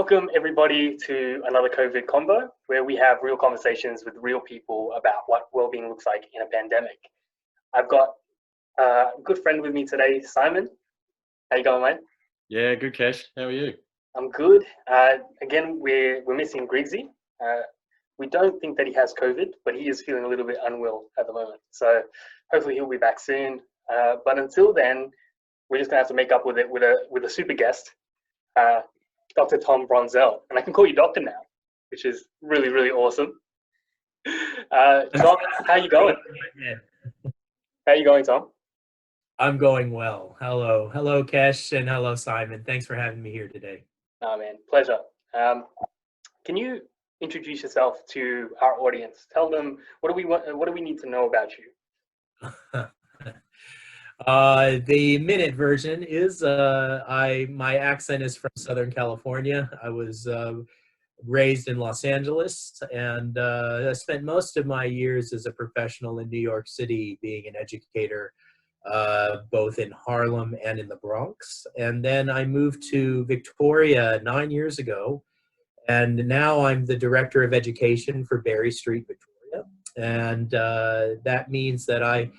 Welcome everybody to another COVID Convo, where we have real conversations with real people about what well-being looks like in a pandemic. I've got a good friend with me today, Simon. How you going, mate? Yeah, good, Cash. How are you? I'm good. Again, we're missing Griggsy. We don't think that he has COVID, but he is feeling a little bit unwell at the moment. So hopefully he'll be back soon. But until then, we're just gonna have to make up with it with a super guest, Dr. Tom Brunzell, and I can call you doctor now, which is really, really awesome. Tom, how you going? How you going, Tom? I'm going well. Hello, Kesh, and hello, Simon. Thanks for having me here today. Oh man, pleasure. Can you introduce yourself to our audience? Tell them what do we need to know about you? The minute version is my accent is from Southern California. I was raised in Los Angeles, and I spent most of my years as a professional in New York City, being an educator, both in Harlem and in the Bronx. And then I moved to Victoria 9 years ago, and now I'm the Director of Education for Berry Street, Victoria. And that means that I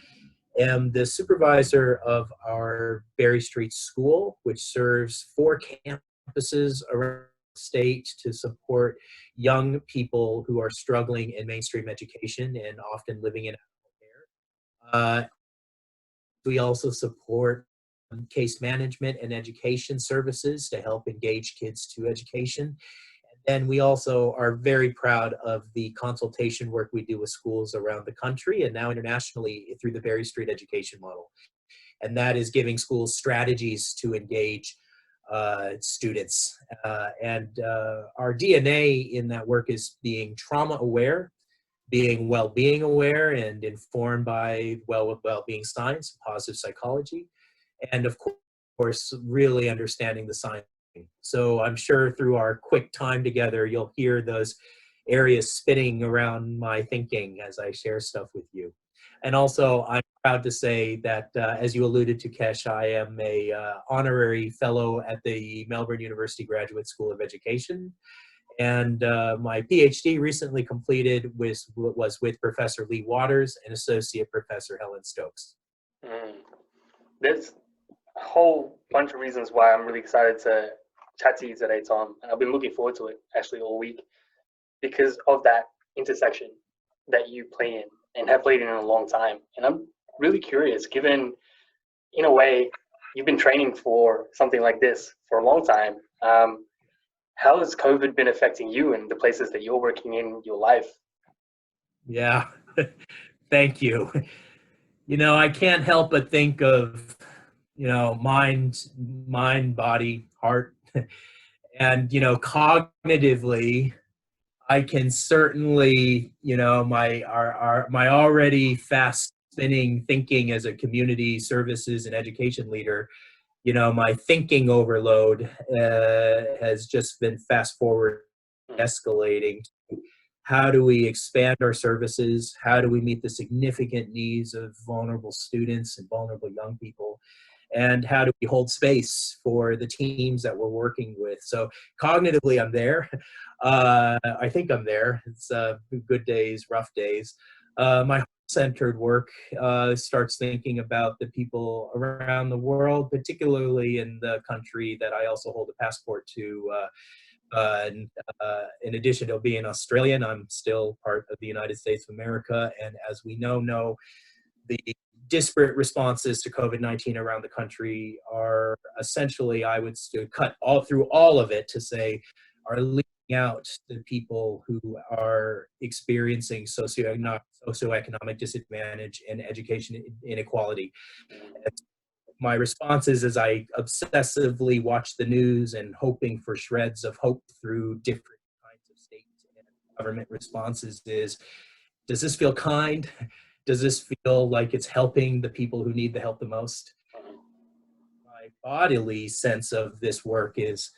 am the supervisor of our Berry Street School, which serves 4 campuses around the state to support young people who are struggling in mainstream education and often living in care. We also support case management and education services to help engage kids to education. And we also are very proud of the consultation work we do with schools around the country and now internationally through the Berry Street education model. And that is giving schools strategies to engage students. Our DNA in that work is being trauma aware, being well-being aware and informed by well-being science, positive psychology, and of course, really understanding the science. So I'm sure through our quick time together, you'll hear those areas spinning around my thinking as I share stuff with you. And also, I'm proud to say that, as you alluded to, Kesh, I am a honorary fellow at the Melbourne University Graduate School of Education. And my PhD recently completed was with Professor Lee Waters and Associate Professor Helen Stokes. There's a whole bunch of reasons why I'm really excited to chat to you today, Tom. And I've been looking forward to it actually all week because of that intersection that you play in and have played in a long time. And I'm really curious, given in a way you've been training for something like this for a long time. How has COVID been affecting you and the places that you're working in your life? Yeah, thank you. You know, I can't help but think of, mind, body, heart. And, cognitively, I can certainly, my already fast spinning thinking as a community services and education leader, my thinking overload has just been fast forward escalating. How do we expand our services? How do we meet the significant needs of vulnerable students and vulnerable young people? And how do we hold space for the teams that we're working with? So cognitively, I'm there. I think I'm there. It's good days, rough days. My centered work starts thinking about the people around the world, particularly in the country that I also hold a passport to. In addition to being Australian, I'm still part of the United States of America. And as we know the disparate responses to COVID-19 around the country are essentially, I would cut through all of it to say, are leaving out the people who are experiencing socioeconomic disadvantage and education inequality. And my response is, as I obsessively watch the news and hoping for shreds of hope through different kinds of state and government responses, is, does this feel kind? Does this feel like it's helping the people who need the help the most? My bodily sense of this work is,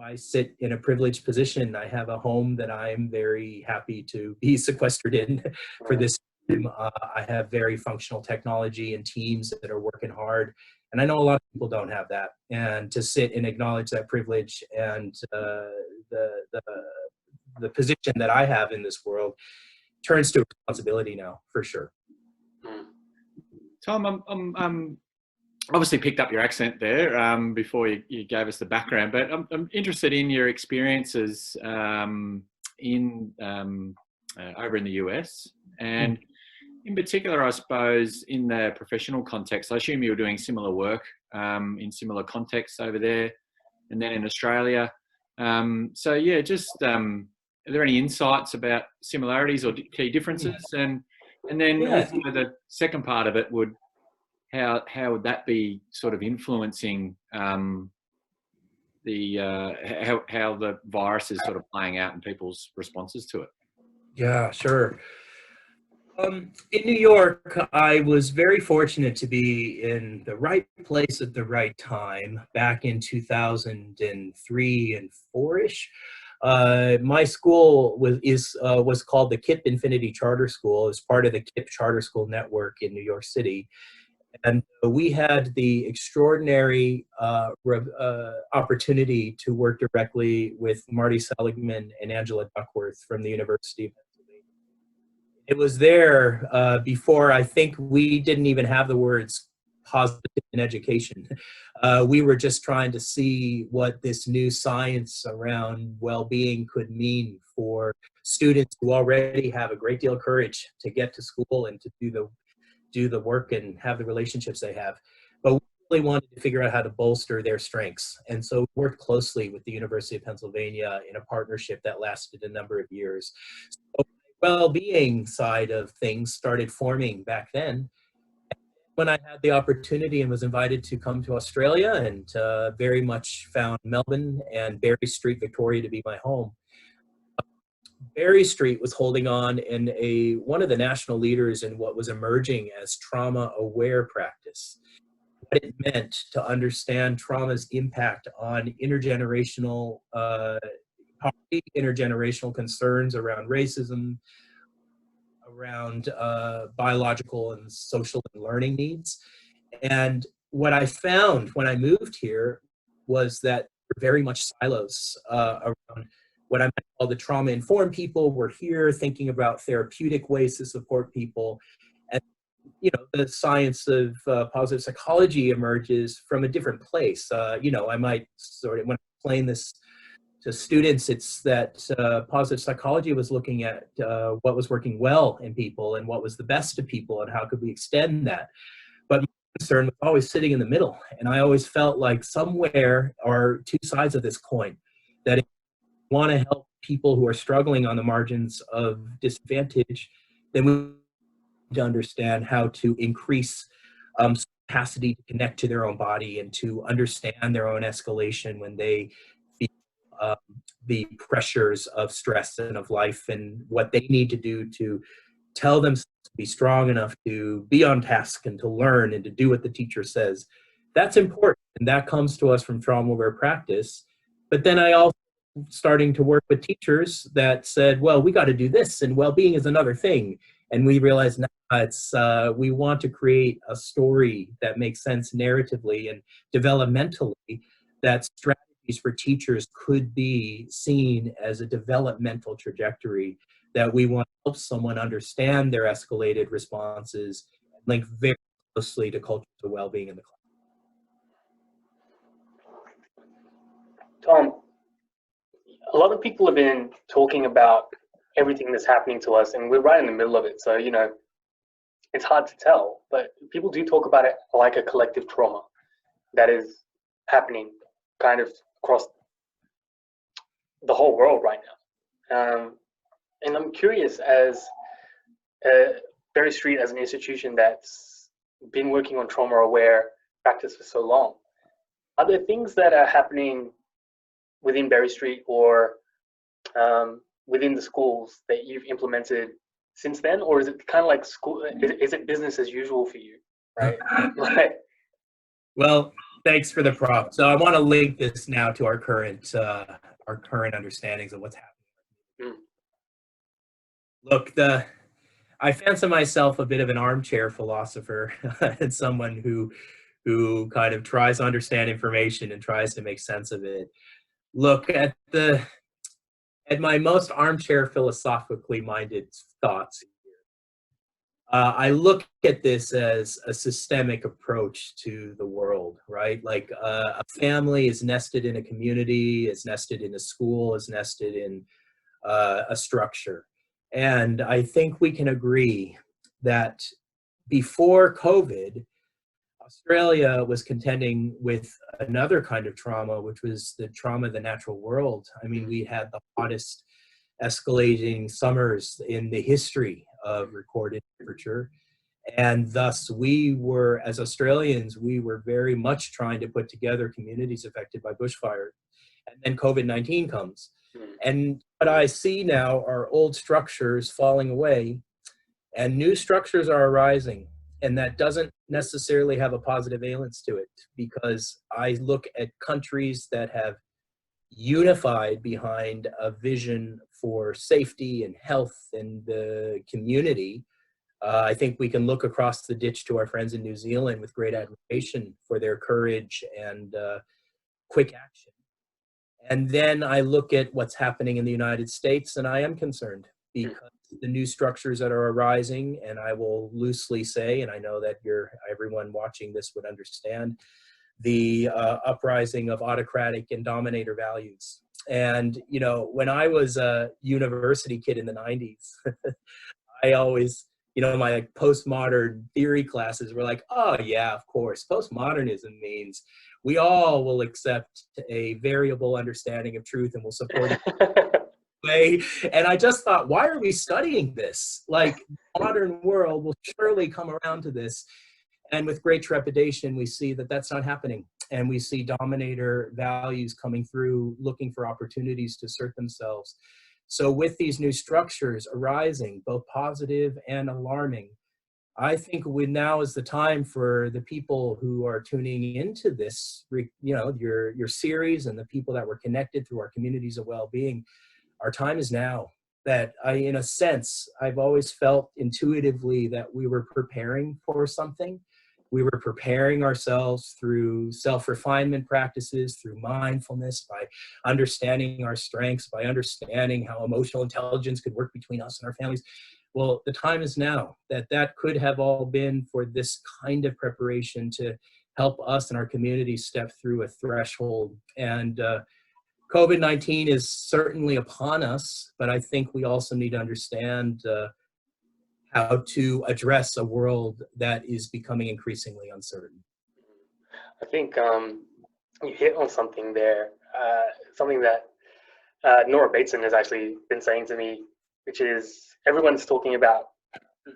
I sit in a privileged position. I have a home that I'm very happy to be sequestered in for this time. I have very functional technology and teams that are working hard And I know a lot of people don't have that. And to sit and acknowledge that privilege and the position that I have in this world turns to responsibility now, for sure. Tom, I'm obviously picked up your accent there before you gave us the background, but I'm interested in your experiences in over in the US, and in particular, I suppose, in the professional context. I assume you were doing similar work in similar contexts over there, and then in Australia. So yeah, just are there any insights about similarities or key differences? And then also the second part of it would, how would that be sort of influencing how the virus is sort of playing out in people's responses to it? Yeah, sure. In New York, I was very fortunate to be in the right place at the right time back in 2003 and 4-ish. My school was called the KIPP Infinity Charter School. It was part of the KIPP Charter School network in New York City. And we had the extraordinary opportunity to work directly with Marty Seligman and Angela Duckworth from the University of Pennsylvania. It was there before, I think we didn't even have the words positive in education. We were just trying to see what this new science around well-being could mean for students who already have a great deal of courage to get to school and to do the work and have the relationships they have. But we really wanted to figure out how to bolster their strengths. And so we worked closely with the University of Pennsylvania in a partnership that lasted a number of years. So the well-being side of things started forming back then. When I had the opportunity and was invited to come to Australia, and very much found Melbourne and Berry Street, Victoria to be my home. Berry Street was holding on in one of the national leaders in what was emerging as trauma-aware practice. What it meant to understand trauma's impact on intergenerational poverty, intergenerational concerns around racism, around biological and social and learning needs. And what I found when I moved here was that there were very much silos around what I might call the trauma-informed people. Were here thinking about therapeutic ways to support people. And, you know, the science of positive psychology emerges from a different place. You know, I might sort of, when I explain this to students, it's that positive psychology was looking at what was working well in people and what was the best of people and how could we extend that. But my concern was always sitting in the middle. And I always felt like somewhere are two sides of this coin, that if we want to help people who are struggling on the margins of disadvantage, then we need to understand how to increase capacity to connect to their own body and to understand their own escalation when they feel the pressures of stress and of life, and what they need to do to tell themselves to be strong enough to be on task and to learn and to do what the teacher says. That's important, and that comes to us from trauma-aware practice. But then I also starting to work with teachers that said, well, we got to do this, and well-being is another thing. And we realized now it's we want to create a story that makes sense narratively and developmentally, that strategies for teachers could be seen as a developmental trajectory, that we want to help someone understand their escalated responses, link very closely to culture of well-being in the class. Tom, a lot of people have been talking about everything that's happening to us, and we're right in the middle of it. So, you know, it's hard to tell, but people do talk about it like a collective trauma that is happening kind of across the whole world right now. And I'm curious, as Berry Street as an institution that's been working on trauma-aware practice for so long, are there things that are happening within Berry Street or within the schools that you've implemented since then, or is it kind of like school? Is it business as usual for you, right? Well, thanks for the prompt. So I want to link this now to our current understandings of what's happening. Look, I fancy myself a bit of an armchair philosopher and someone who who kind of tries to understand information and tries to make sense of it, look at my most armchair philosophically minded thoughts. I look at this as a systemic approach to the world, right? Like a family is nested in a community, is nested in a school, is nested in a structure. And I think we can agree that before COVID, Australia was contending with another kind of trauma, which was the trauma of the natural world. I mean, we had the hottest escalating summers in the history of recorded temperature. And thus we were, as Australians, we were very much trying to put together communities affected by bushfire. And then COVID-19 comes. And what I see now are old structures falling away and new structures are arising. And that doesn't necessarily have a positive valence to it, because I look at countries that have unified behind a vision for safety and health and the community. I think we can look across the ditch to our friends in New Zealand with great admiration for their courage and quick action. And then I look at what's happening in the United States, and I am concerned because the new structures that are arising, and I will loosely say, and I know that everyone watching this would understand, the uprising of autocratic and dominator values. And, you know, when I was a university kid in the 90s, I always, you know, my postmodern theory classes were like, oh yeah, of course, postmodernism means we all will accept a variable understanding of truth and will support it. And I just thought, why are we studying this? Like, the modern world will surely come around to this. And with great trepidation, we see that that's not happening. And we see dominator values coming through, looking for opportunities to assert themselves. So with these new structures arising, both positive and alarming, I think now is the time for the people who are tuning into this, you know, your series, and the people that were connected through our communities of well-being. Our time is now. That in a sense, I've always felt intuitively that we were preparing for something. We were preparing ourselves through self-refinement practices, through mindfulness, by understanding our strengths, by understanding how emotional intelligence could work between us and our families. Well, the time is now. That could have all been for this kind of preparation to help us and our community step through a threshold. And COVID-19 is certainly upon us, but I think we also need to understand how to address a world that is becoming increasingly uncertain. I think you hit on something there, something that Nora Bateson has actually been saying to me, which is everyone's talking about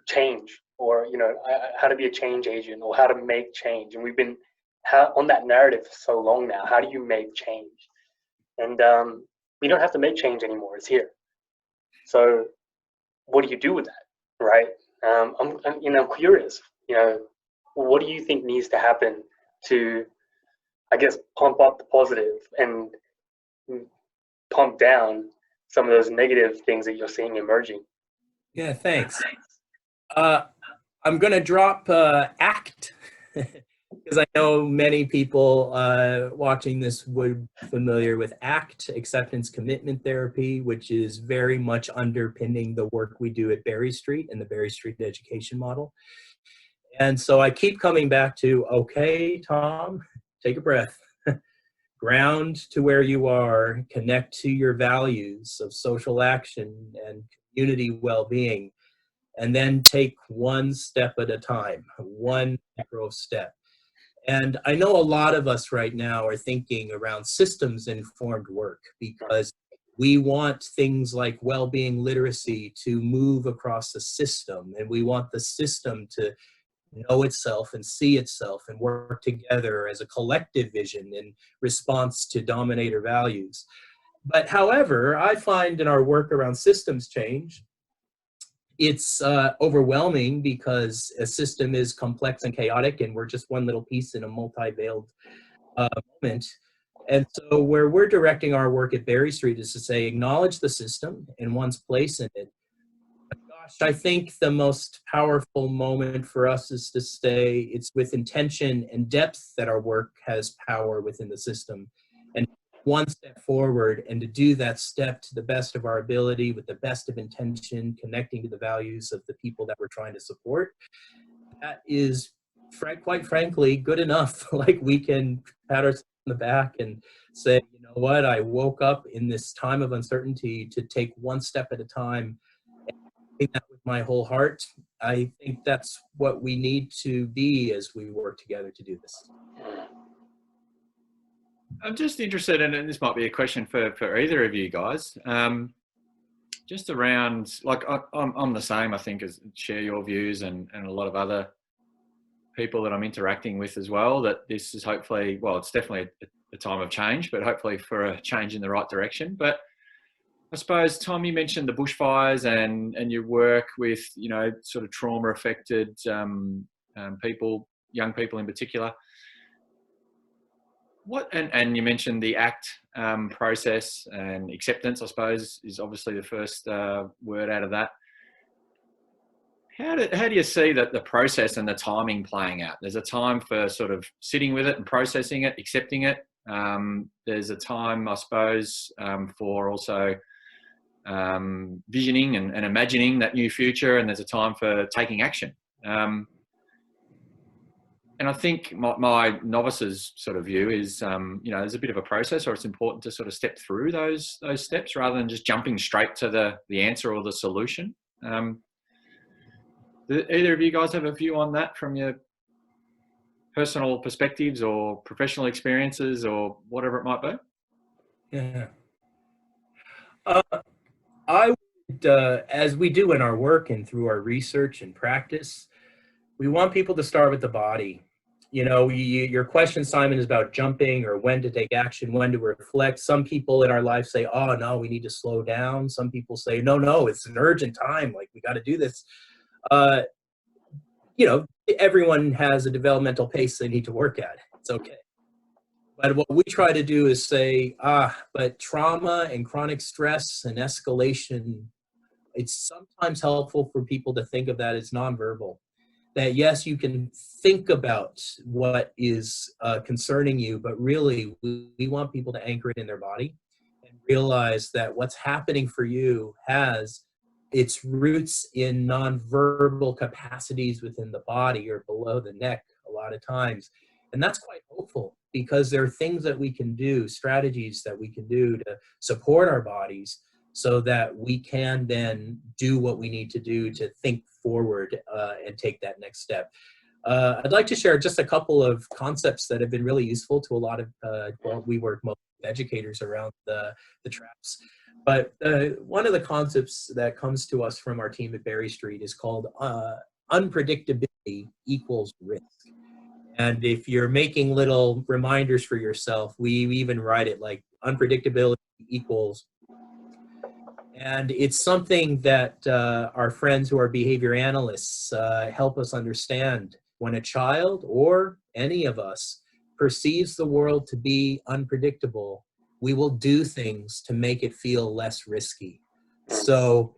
change, or, you know, how to be a change agent, or how to make change. And we've been on that narrative for so long now. How do you make change? And we don't have to make change anymore. It's here. So what do you do with that, right? I'm curious, you know, what do you think needs to happen to, I guess, pump up the positive and pump down some of those negative things that you're seeing emerging? Yeah, thanks. I'm going to drop ACT, because I know many people watching this would be familiar with ACT, Acceptance Commitment Therapy, which is very much underpinning the work we do at Berry Street and the Berry Street education model. And so I keep coming back to, okay, Tom, take a breath. Ground to where you are, connect to your values of social action and community well-being, and then take one step at a time, one micro step. And I know a lot of us right now are thinking around systems-informed work, because we want things like well-being literacy to move across the system, and we want the system to know itself and see itself and work together as a collective vision in response to dominator values. But however, I find in our work around systems change, it's overwhelming, because a system is complex and chaotic, and we're just one little piece in a multi-veiled moment. And so where we're directing our work at Berry Street is to say, acknowledge the system and one's place in it. But I think the most powerful moment for us is to say it's with intention and depth that our work has power within the system. And one step forward, and to do that step to the best of our ability with the best of intention, connecting to the values of the people that we're trying to support, that is quite frankly good enough. Like, we can pat ourselves on the back and say, you know what, I woke up in this time of uncertainty to take one step at a time. That with my whole heart. I think that's what we need to be as we work together to do this. I'm just interested in, and this might be a question for either of you guys, just around, like, I'm the same, I think, as share your views and a lot of other people that I'm interacting with as well, that this is hopefully, well, it's definitely a time of change, but hopefully for a change in the right direction. But I suppose, Tom, you mentioned the bushfires and your work with, you know, sort of trauma affected people, young people in particular. And you mentioned the ACT process, and acceptance, I suppose, is obviously the first word out of that. How do you see that the process and the timing playing out? There's a time for sort of sitting with it and processing it, accepting it. There's a time, I suppose, for also visioning and imagining that new future, and there's a time for taking action. And I think my novice's sort of view is, you know, there's a bit of a process, or it's important to sort of step through those steps rather than just jumping straight to the answer or the solution. Do either of you guys have a view on that from your personal perspectives or professional experiences or whatever it might be? Yeah. I would, as we do in our work and through our research and practice, we want people to start with the body. You know, your question, Simon, is about jumping or when to take action, when to reflect. Some people in our life say, oh, no, we need to slow down. Some people say, no, it's an urgent time. Like, we got to do this. You know, everyone has a developmental pace they need to work at. It's okay. But what we try to do is say, but trauma and chronic stress and escalation, it's sometimes helpful for people to think of that as nonverbal. That yes, you can think about what is concerning you, but really we want people to anchor it in their body and realize that what's happening for you has its roots in nonverbal capacities within the body or below the neck a lot of times. And that's quite hopeful, because there are things that we can do, strategies that we can do to support our bodies so that we can then do what we need to do to think forward and take that next step. I'd like to share just a couple of concepts that have been really useful to a lot of, well, we work most with educators around the traps. But one of the concepts that comes to us from our team at Berry Street is called unpredictability equals risk. And if you're making little reminders for yourself, we even write it like unpredictability equals. And it's something that our friends who are behavior analysts help us understand. When a child or any of us perceives the world to be unpredictable, we will do things to make it feel less risky. So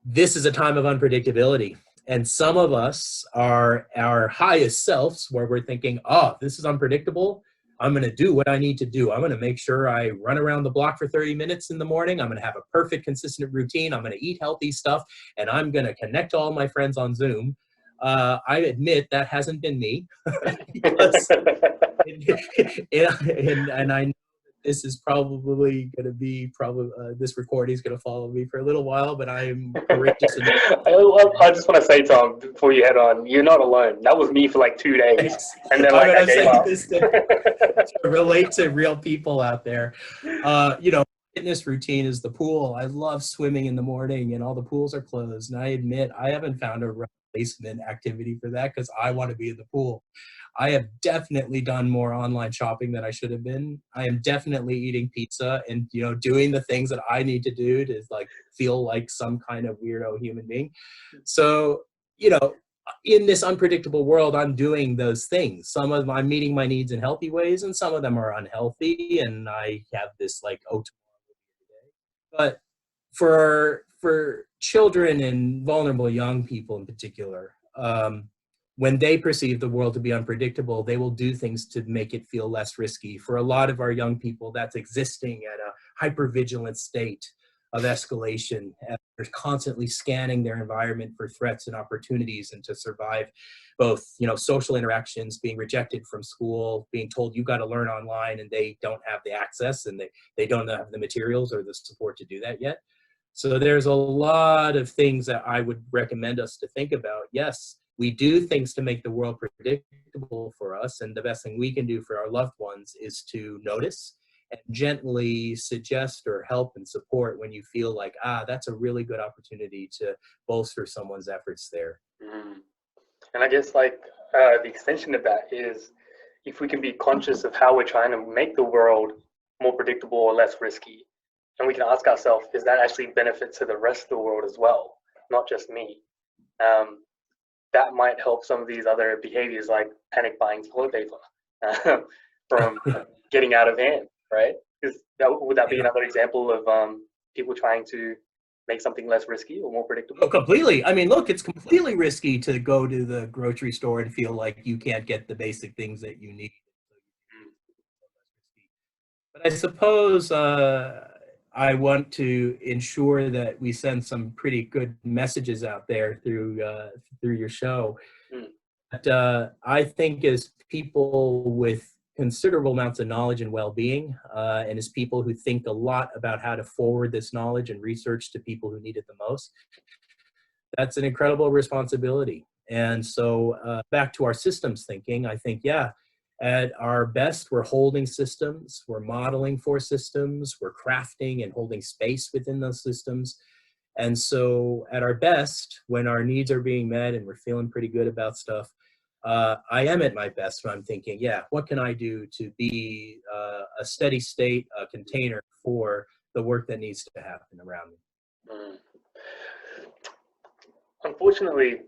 this is a time of unpredictability. And some of us are our highest selves, where we're thinking, oh, this is unpredictable. I'm going to do what I need to do. I'm going to make sure I run around the block for 30 minutes in the morning. I'm going to have a perfect, consistent routine. I'm going to eat healthy stuff, and I'm going to connect to all my friends on Zoom. I admit that hasn't been me. Because, and I know this is probably going to be this recording is going to follow me for a little while, but I'm courageous enough. I just want to say, Tom, before you head on, you're not alone. That was me for like 2 days, and then like I gave up. This to relate to real people out there. You know, fitness routine is the pool. I love swimming in the morning, and all the pools are closed. And I admit I haven't found a replacement activity for that because I want to be in the pool. I have definitely done more online shopping than I should have been. I am definitely eating pizza and, you know, doing the things that I need to do to like feel like some kind of weirdo human being. So, you know, in this unpredictable world, I'm doing those things. Some of them I'm meeting my needs in healthy ways, and some of them are unhealthy. And I have this like, oh, tomorrow will be the day. But for children and vulnerable young people in particular, when they perceive the world to be unpredictable, they will do things to make it feel less risky. For a lot of our young people, that's existing at a hypervigilant state of escalation. And they're constantly scanning their environment for threats and opportunities, and to survive both, social interactions, being rejected from school, being told you got to learn online, and they don't have the access, and they don't have the materials or the support to do that yet. So there's a lot of things that I would recommend us to think about. Yes, we do things to make the world predictable for us, and the best thing we can do for our loved ones is to notice and gently suggest or help and support when you feel like, that's a really good opportunity to bolster someone's efforts there. And I guess the extension of that is, if we can be conscious of how we're trying to make the world more predictable or less risky, and we can ask ourselves, is that actually benefit to the rest of the world as well, not just me? That might help some of these other behaviors like panic buying toilet paper from getting out of hand, right? Would that be another example of people trying to make something less risky or more predictable? Oh, completely. I mean, look, it's completely risky to go to the grocery store and feel like you can't get the basic things that you need. But I suppose I want to ensure that we send some pretty good messages out there through your show. But I think as people with considerable amounts of knowledge and well-being, and as people who think a lot about how to forward this knowledge and research to people who need it the most, that's an incredible responsibility. And so back to our systems thinking, I think, at our best, we're holding systems, we're modeling for systems, we're crafting and holding space within those systems. And so at our best, when our needs are being met and we're feeling pretty good about stuff, I am at my best when I'm thinking, what can I do to be a steady state, a container for the work that needs to happen around me? Unfortunately,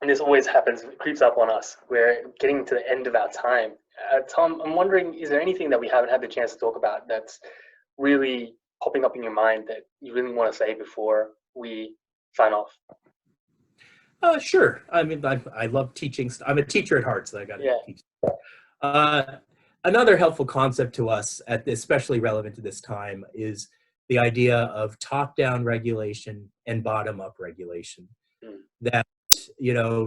and this always happens, it creeps up on us. We're getting to the end of our time. Tom, I'm wondering, is there anything that we haven't had the chance to talk about that's really popping up in your mind that you really want to say before we sign off? Sure. I mean, I love teaching. I'm a teacher at heart, so I got to teach. Another helpful concept to us, especially relevant to this time, is the idea of top-down regulation and bottom-up regulation. That,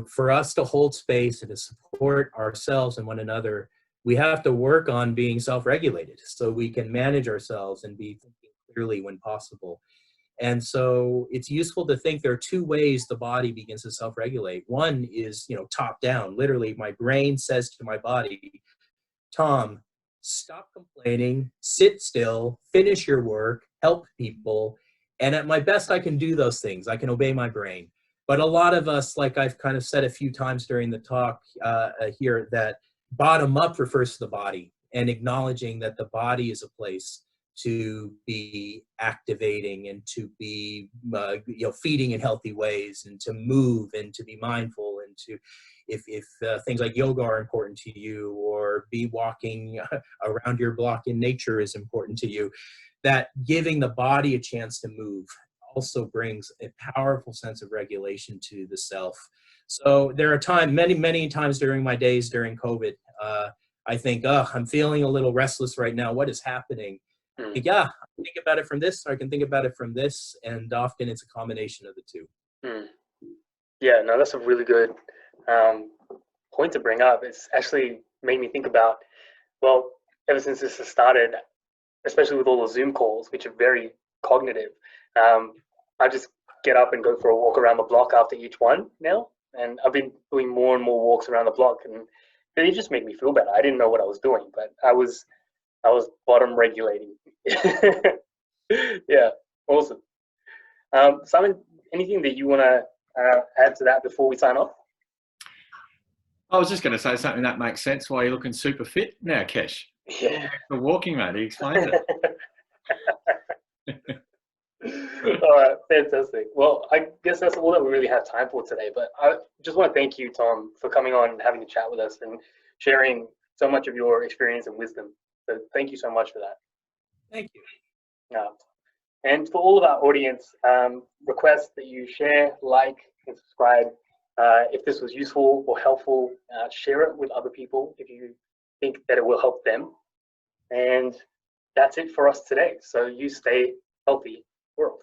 for us to hold space and to support ourselves and one another, we have to work on being self-regulated so we can manage ourselves and be thinking clearly when possible. And so it's useful to think there are two ways the body begins to self-regulate. One is, top down. Literally, my brain says to my body, Tom, stop complaining, sit still, finish your work, help people. And at my best, I can do those things. I can obey my brain. But a lot of us, like I've kind of said a few times during the talk here, that bottom up refers to the body, and acknowledging that the body is a place to be activating and to be feeding in healthy ways, and to move and to be mindful, and to if things like yoga are important to you, or be walking around your block in nature is important to you, that giving the body a chance to move also brings a powerful sense of regulation to the self. So there are many times during my days during COVID, I think, I'm feeling a little restless right now. What is happening? I think about it from this, or I can think about it from this, and often it's a combination of the two. Yeah, no, that's a really good point to bring up. It's actually made me think about, well, ever since this has started, especially with all the Zoom calls, which are very cognitive, I just get up and go for a walk around the block after each one now. And I've been doing more and more walks around the block, and it just made me feel better. I didn't know what I was doing, but I was bottom regulating. Yeah, awesome. Simon, anything that you want to add to that before we sign off? I was just going to say something that makes sense. Why you're looking super fit now, Kesh? Yeah, the walking, mate. He explained it. All right, fantastic. Well, I guess that's all that we really have time for today. But I just want to thank you, Tom, for coming on and having a chat with us and sharing so much of your experience and wisdom. So thank you so much for that. Thank you. And for all of our audience, request that you share, like, and subscribe. If this was useful or helpful, share it with other people if you think that it will help them. And that's it for us today. So you stay healthy, world.